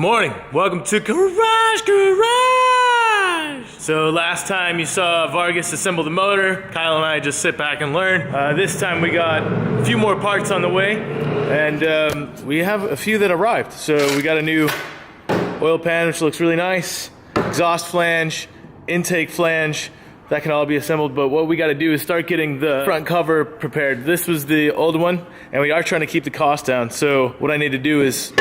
morning. Welcome to Garage. So last time you saw Vargas assemble the motor, Kyle and I just sit back and learn. This time we got a few more parts on the way, and we have a few that arrived. So we got a new oil pan, which looks really nice, exhaust flange, intake flange. That can all be assembled, but what we got to do is start getting the front cover prepared. This was the old one, and we are trying to keep the cost down. So what I need to do is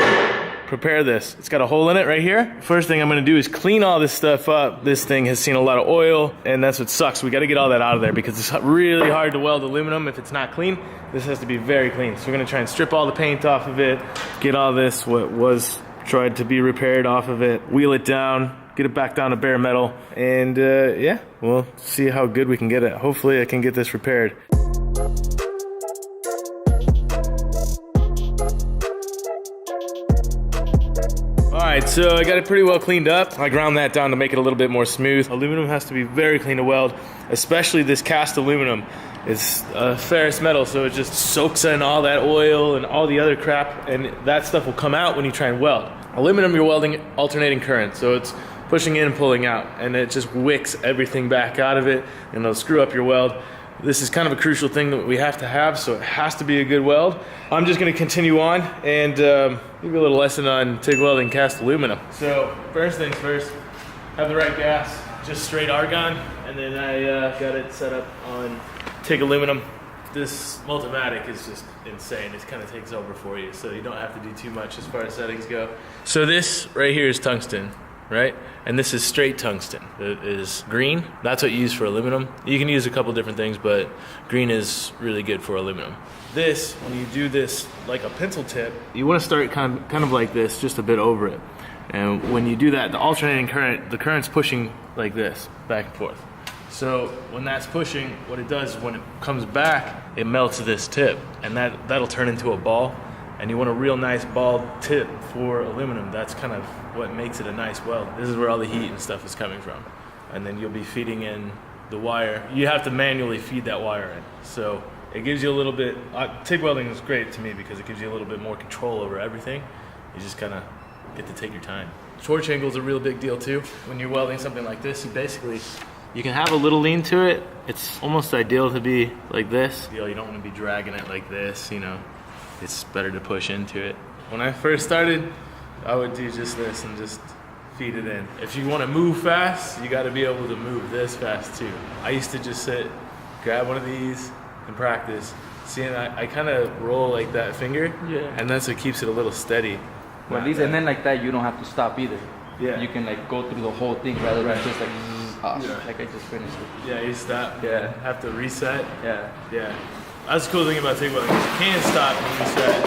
prepare this. It's got a hole in it right here. First thing I'm gonna do is clean all this stuff up. This thing has seen a lot of oil, and that's what sucks. We gotta get all that out of there because it's really hard to weld aluminum if it's not clean. This has to be very clean. So we're gonna try and strip all the paint off of it, get all this, what was tried to be repaired off of it, wheel it down, get it back down to bare metal, and yeah, we'll see how good we can get it. Hopefully I can get this repaired. Alright, so I got it pretty well cleaned up. I ground that down to make it a little bit more smooth. Aluminum has to be very clean to weld, especially this cast aluminum. It's a ferrous metal, so it just soaks in all that oil and all the other crap, and that stuff will come out when you try and weld. Aluminum, you're welding alternating current, so it's pushing in and pulling out, and it just wicks everything back out of it, and it'll screw up your weld. This is kind of a crucial thing that we have to have, so it has to be a good weld. I'm just gonna continue on and give you a little lesson on TIG welding cast aluminum. So first things first, have the right gas, just straight argon, and then I got it set up on TIG aluminum. This Multimatic is just insane. It kind of takes over for you, so you don't have to do too much as far as settings go. So this right here is tungsten, right? And this is straight tungsten. It is green. That's what you use for aluminum. You can use a couple different things, but green is really good for aluminum. This, when you do this like a pencil tip, you want to start kind of like this, just a bit over it. And when you do that, the alternating current, the current's pushing like this, back and forth. So when that's pushing, what it does is when it comes back, it melts this tip, and that'll turn into a ball. And you want a real nice ball tip for aluminum. That's kind of what makes it a nice weld. This is where all the heat and stuff is coming from. And then you'll be feeding in the wire. You have to manually feed that wire in. So it gives you a little bit, TIG welding is great to me because it gives you a little bit more control over everything. You just kind of get to take your time. Torch angle is a real big deal too. When you're welding something like this, you can have a little lean to it. It's almost ideal to be like this. You don't want to be dragging it like this, you know. It's better to push into it. When I first started, I would do just this and just feed it in. If you want to move fast, you got to be able to move this fast too. I used to just sit, grab one of these, and practice. See, and I kind of roll like that finger, and that's what keeps it a little steady. Well, at least, and then like that, you don't have to stop either. Yeah. You can like go through the whole thing rather than just like, like I just finished it. Yeah, you stop. Yeah. Have to reset. Yeah. Yeah. That's the cool thing about TIG welding. You can't stop and reset.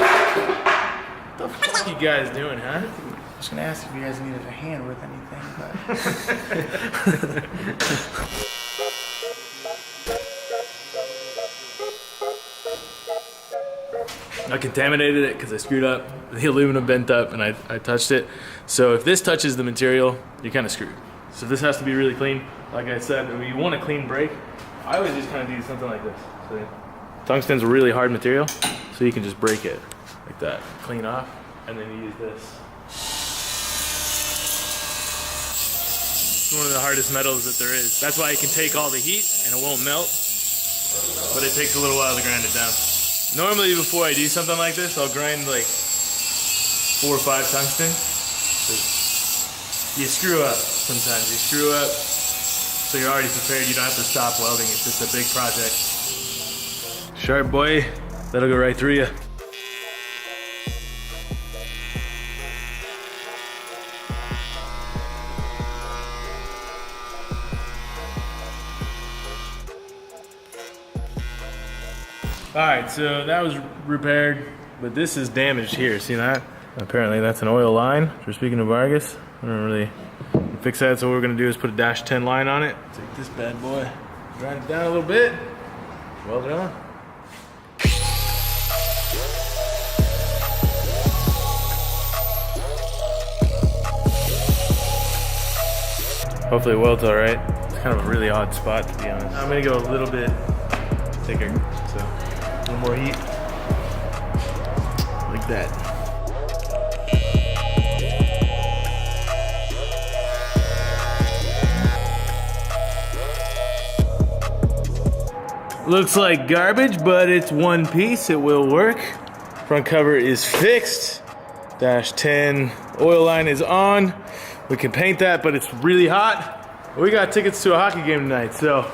What the fuck you guys doing, huh? I was gonna ask if you guys needed a hand with anything, but. I contaminated it because I screwed up. The aluminum bent up and I touched it. So if this touches the material, you're kind of screwed. So this has to be really clean. Like I said, if you want a clean break, I always just kind of do something like this. So, tungsten's a really hard material, so you can just break it like that. Clean off, and then you use this. It's one of the hardest metals that there is. That's why it can take all the heat and it won't melt, but it takes a little while to grind it down. Normally before I do something like this, I'll grind like 4 or 5 tungsten. You screw up sometimes, you screw up, so you're already prepared. You don't have to stop welding, it's just a big project. Sharp boy, that'll go right through you. Alright, so that was repaired, but this is damaged here, see that? Apparently that's an oil line. For speaking of Vargas, I don't really fix that, so what we're gonna do is put a -10 line on it. Take this bad boy, grind it down a little bit, weld it on. Hopefully it welds all right. It's kind of a really odd spot, to be honest. I'm gonna go a little bit thicker, so a little more heat, like that. Looks like garbage, but it's one piece. It will work. Front cover is fixed. Dash 10 oil line is on. We can paint that, but it's really hot. We got tickets to a hockey game tonight, so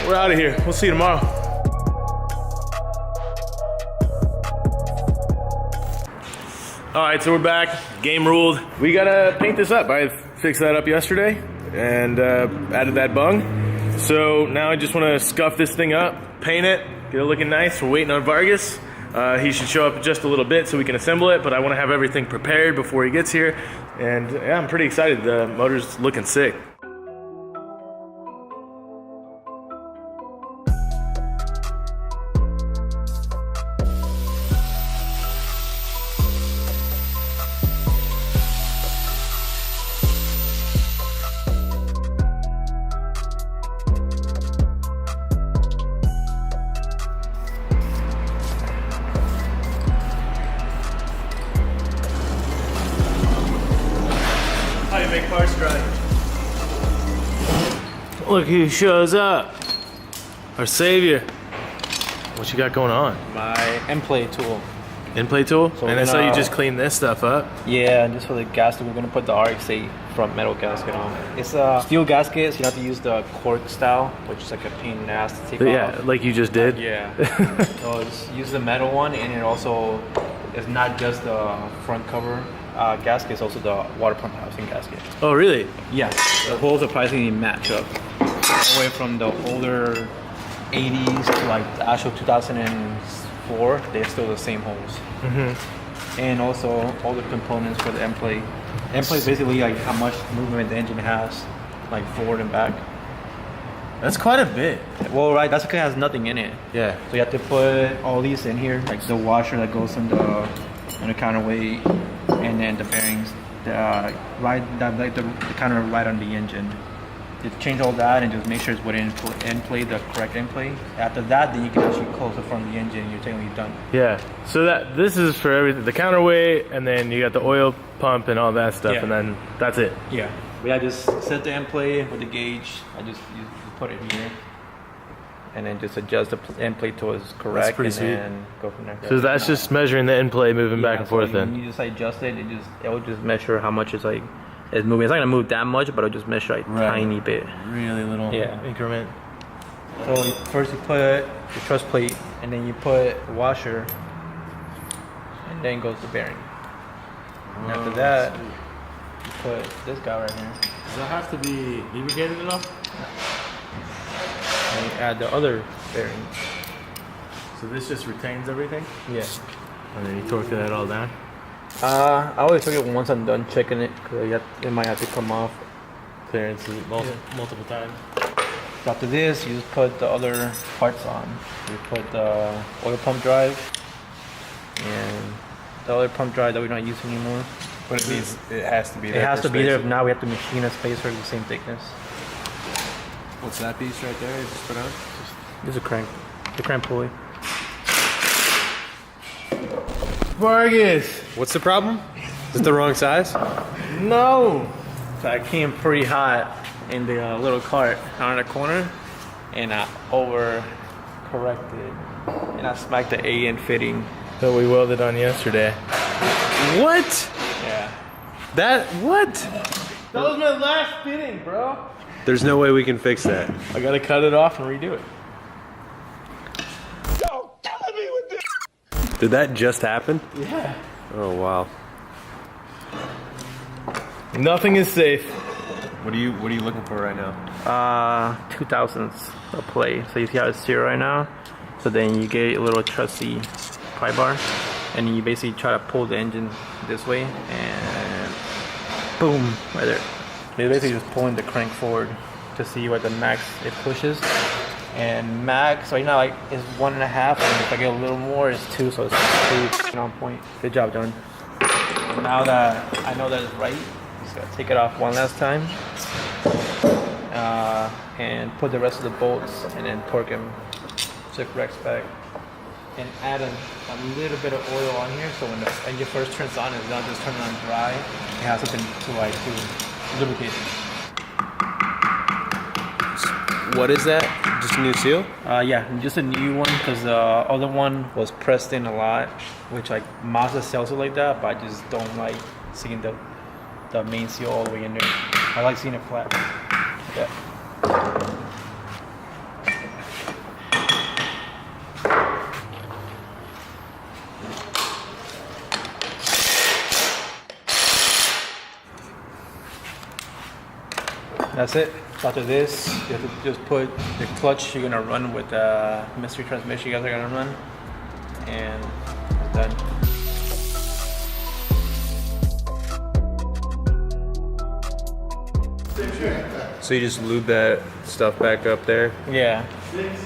we're out of here. We'll see you tomorrow. All right, so we're back. Game ruled. We gotta paint this up. I fixed that up yesterday and added that bung. So now I just wanna scuff this thing up, paint it, get it looking nice. We're waiting on Vargas. He should show up in just a little bit so we can assemble it, but I wanna have everything prepared before he gets here. And yeah, I'm pretty excited. The motor's looking sick. How do you make cars drive? Look who shows up. Our savior. What you got going on? My end-play tool. In-play tool? So and I saw you just clean this stuff up. Yeah, and just for the gasket, we're gonna put the RX-8 front metal gasket on. It's a steel gasket, so you have to use the cork style, which is like a pain in the ass to take Yeah, off. like you just did. Yeah. So just use the metal one, and it also is not just the front cover gasket, it's also the water pump housing gasket. Oh, really? Yeah, the holes surprisingly match up. All the way from the older 80s to like the actual 2004, they're still the same holes. Mm-hmm. And also all the components for the end plate. End plate is basically like how much movement the engine has, like forward and back. That's quite a bit. Well, right, that's because it has nothing in it. Yeah. So you have to put all these in here, like the washer that goes in the counterweight, and then the bearings, the counter right on the engine. You change all that and just make sure it's within end plate, the correct end plate. After that, then you can actually close the front of the engine and you're technically done. Yeah. So this is for everything, the counterweight, and then you got the oil pump and all that stuff, Yeah. and then that's it. Yeah. But I just set the end plate with the gauge. I just put it here. And then just adjust the end plate to its correct. That's pretty sweet. And go from there. So that's just measuring the end play, moving back and forth. So Then you just adjust it. It will just measure how much it's moving. It's not gonna move that much, but it'll just measure a tiny bit. really little increment. So first you put your truss plate, and then you put the washer, and then goes the bearing. And after that, you put this guy right here. Does that have to be lubricated enough? And you add the other bearing. So this just retains everything, Yeah. and then you torque that all down. I always took it once I'm done checking it, because it might have to come off. Clearances multiple times. So after this, you just put the other parts on. You put the oil pump drive, and the other pump drive that we're not using anymore. But it has to be there. It has to be there. Now we have to machine a spacer the same thickness. What's that piece right there? You just put on? This is a crank. The crank pulley. Vargas. What's the problem? Is it the wrong size? No! So I came pretty hot in the little cart on the corner, and I over-corrected, and I smacked the A end fitting. That we welded on yesterday. What? Yeah. What? That was my last fitting, bro. There's no way we can fix that. I gotta cut it off and redo it. Did that just happen? Yeah. Oh wow. Nothing is safe. What are you looking for right now? 2000s a play. So you see how it's 0 right now? So then you get a little trusty pry bar, and then you basically try to pull the engine this way, and boom, right there. You're basically just pulling the crank forward to see what the max it pushes. And max right now like is 1.5, and if I get a little more, it's 2, so it's 2 on point. Good job, John. Now that I know that it's right, just gotta take it off one last time, and put the rest of the bolts, and then torque them to correct spec, and add a little bit of oil on here, so when the engine first turns on, it's not just turning on dry. It has something to lubricate it. What is that? Just a new seal? Yeah, just a new one because the other one was pressed in a lot, which like Mazda sells it like that, but I just don't like seeing the main seal all the way in there. I like seeing it flat. Yeah. That's it. After this, you have to just put the clutch you're gonna run with the mystery transmission you guys are gonna run, and it's done. So you just lube that stuff back up there? Yeah. There's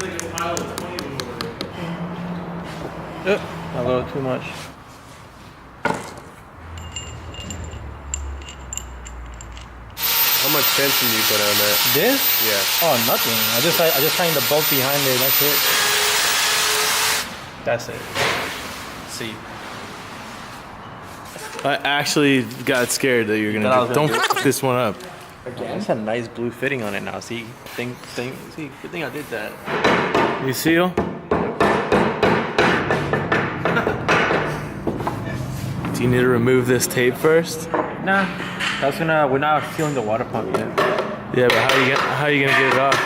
like a pile of 20 of them over there. A little too much. How much tension do you put on that? This? Yeah. Oh, nothing. I just tighten the bolt behind it. That's it. That's it. See. I actually got scared that you're Thought I gonna was don't gonna f this one up. It's a nice blue fitting on it now. See, see, good thing I did that. You seal? Do you need to remove this tape first? Nah, we're not sealing the water pump yet. Yeah, but how you gonna get it off?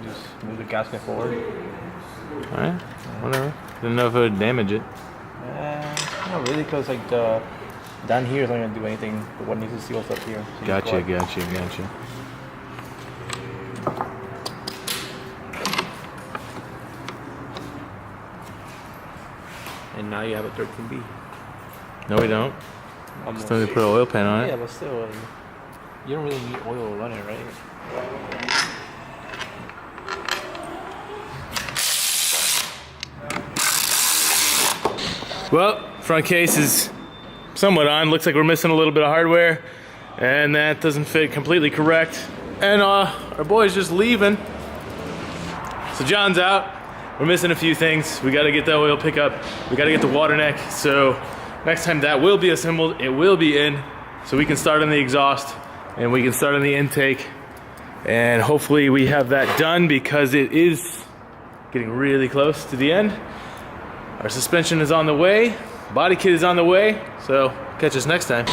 Just move the gasket forward. All right, whatever. Didn't know if it would damage it. Not really, because like the down here is not gonna do anything. But what needs to seal up here. So Gotcha. And now you have a 13B. No, we don't. Almost. Still need to put an oil pan on Yeah, it. but still, you don't really need oil to run it, right? Well, front case is somewhat on. Looks like we're missing a little bit of hardware, and that doesn't fit completely correct. And our boy's just leaving. So John's out. We're missing a few things. We got to get the oil pickup. We got to get the water neck. So next time that will be assembled, it will be in, so we can start on the exhaust and we can start on the intake. And hopefully we have that done, because it is getting really close to the end. Our suspension is on the way. Body kit is on the way. So catch us next time.